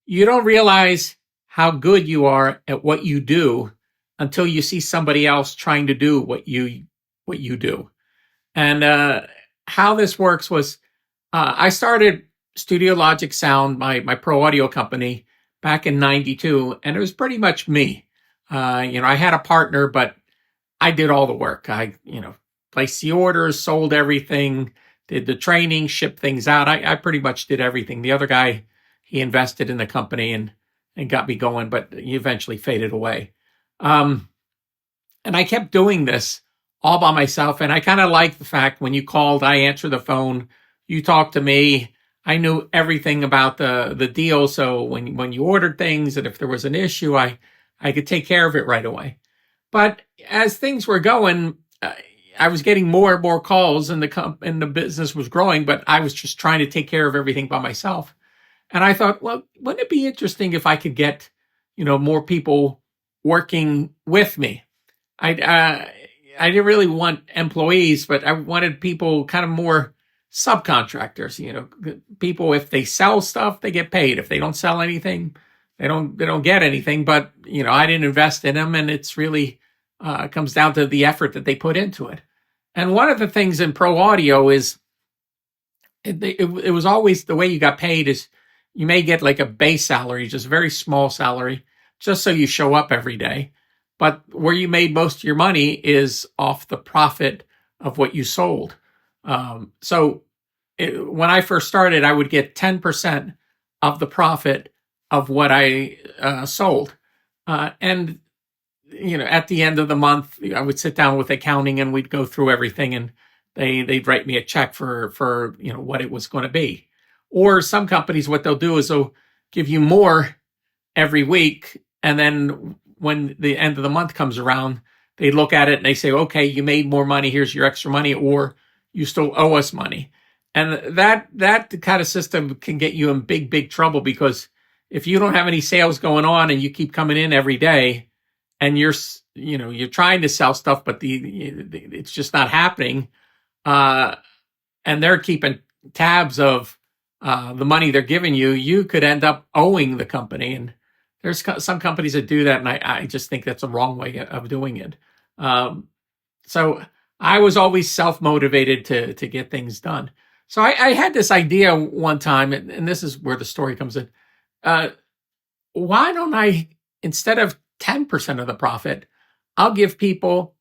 you don't realize how good you are at what you do until you see somebody else trying to do what you do. And how this works was I started Studio Logic Sound, my pro audio company, back in '92, and it was pretty much me. I had a partner, but I did all the work. I placed the orders, sold everything, did the training, shipped things out. I pretty much did everything. The other guy, he invested in the company and got me going, but he eventually faded away. Um, and I kept doing this all by myself. And I kind of liked the fact when you called, I answered the phone, you talked to me. I knew everything about the deal. So when you ordered things and if there was an issue, I could take care of it right away. But as things were going, I was getting more and more calls, and the business was growing. But I was just trying to take care of everything by myself. And I thought, well, wouldn't it be interesting if I could get, more people working with me? I didn't really want employees, but I wanted people kind of more subcontractors. People, if they sell stuff, they get paid. If they don't sell anything, they don't get anything. But I didn't invest in them, and it's really comes down to the effort that they put into it. And one of the things in pro audio is it was always the way you got paid is you may get like a base salary, just a very small salary, just so you show up every day. But where you made most of your money is off the profit of what you sold. When I first started, I would get 10% of the profit of what I sold. And at the end of the month, I would sit down with accounting and we'd go through everything, and they'd write me a check for what it was going to be. Or some companies, what they'll do is they'll give you more every week, and then when the end of the month comes around, they look at it and they say, okay, you made more money, here's your extra money, or you still owe us money. And that kind of system can get you in big, big trouble, because if you don't have any sales going on and you keep coming in every day and you're trying to sell stuff, but it's just not happening, and they're keeping tabs of the money they're giving you, you could end up owing the company. And there's some companies that do that, and I just think that's a wrong way of doing it. So I was always self-motivated to get things done. So I had this idea one time, and this is where the story comes in. Why don't I, instead of 10% of the profit, I'll give people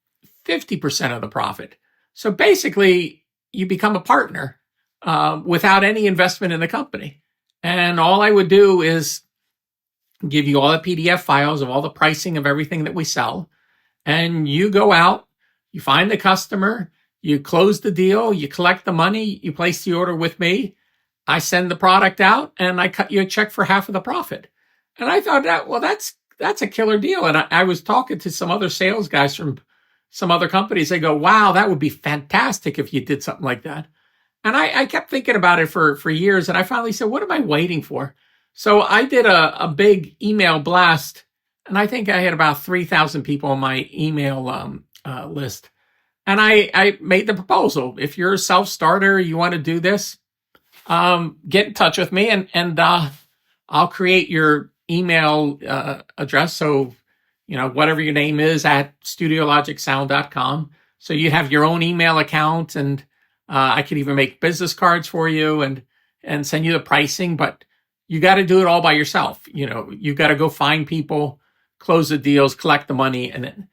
50% of the profit. So basically, you become a partner without any investment in the company. And all I would do is give you all the PDF files of all the pricing of everything that we sell. And you go out, you find the customer, you close the deal, you collect the money, you place the order with me. I send the product out and I cut you a check for half of the profit. And I thought that's a killer deal. And I was talking to some other sales guys from some other companies. They go, wow, that would be fantastic if you did something like that. And I kept thinking about it for years. And I finally said, what am I waiting for? So I did a big email blast, and I think I had about 3,000 people on my email list. And I made the proposal. If you're a self-starter, you want to do this, get in touch with me, and I'll create your email address. So, whatever your name is at studiologicsound.com. So you have your own email account, and I could even make business cards for you and send you the pricing, but you got to do it all by yourself. You got to go find people, close the deals, collect the money. And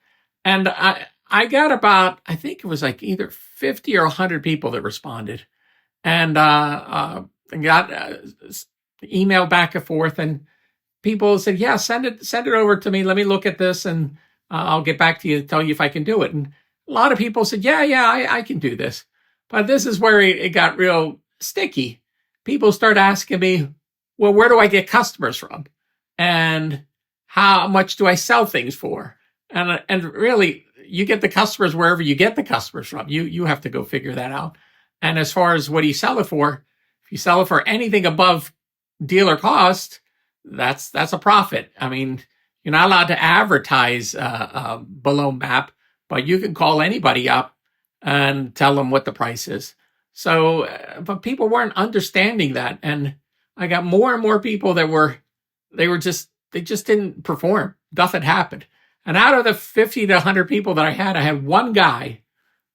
I got about, I think it was like either 50 or 100 people that responded, and got email back and forth, and people said, yeah, send it over to me. Let me look at this, and I'll get back to you to tell you if I can do it. And a lot of people said, yeah, I can do this. But this is where it got real sticky. People start asking me, well, where do I get customers from? And how much do I sell things for? And really, you get the customers wherever you get the customers from. You have to go figure that out. And as far as what do you sell it for, if you sell it for anything above dealer cost, that's a profit. I mean, you're not allowed to advertise below MAP, but you can call anybody up and tell them what the price is. So, but people weren't understanding that. And I got more and more people that were they just didn't perform. Nothing happened. And out of the 50 to 100 people that I had one guy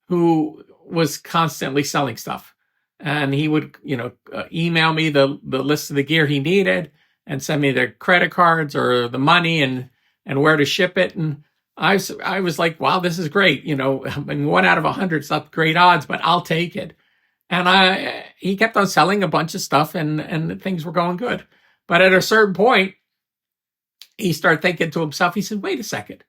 who was constantly selling stuff. And he would, email me the list of the gear he needed and send me the credit cards or the money and where to ship it. And I was like, wow, this is great. I mean, 1 out of 100 is not great odds, but I'll take it. And he kept on selling a bunch of stuff and things were going good. But at a certain point, he started thinking to himself, he said, wait a second,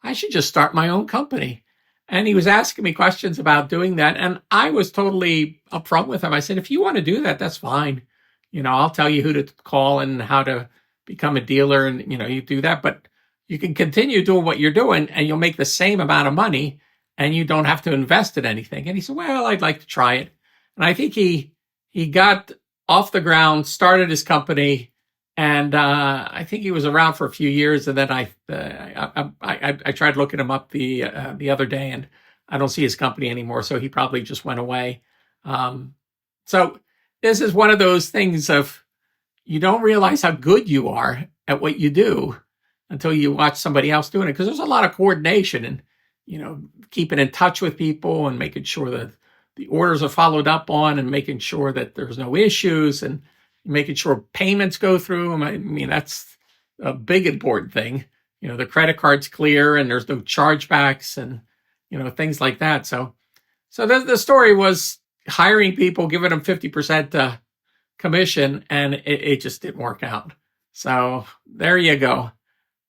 I should just start my own company. And he was asking me questions about doing that. And I was totally upfront with him. I said, if you want to do that, that's fine. I'll tell you who to call and how to become a dealer. And, you do that. But you can continue doing what you're doing and you'll make the same amount of money and you don't have to invest in anything. And he said, well, I'd like to try it. And I think he got off the ground, started his company. And I think he was around for a few years, and then I tried looking him up the other day, and I don't see his company anymore. So he probably just went away. So this is one of those things of you don't realize how good you are at what you do until you watch somebody else doing it, because there's a lot of coordination and keeping in touch with people and making sure that the orders are followed up on and making sure that there's no issues and making sure payments go through. I mean, that's a big important thing. The credit card's clear and there's no chargebacks and, things like that. So the story was hiring people, giving them 50% commission, and it just didn't work out. So there you go.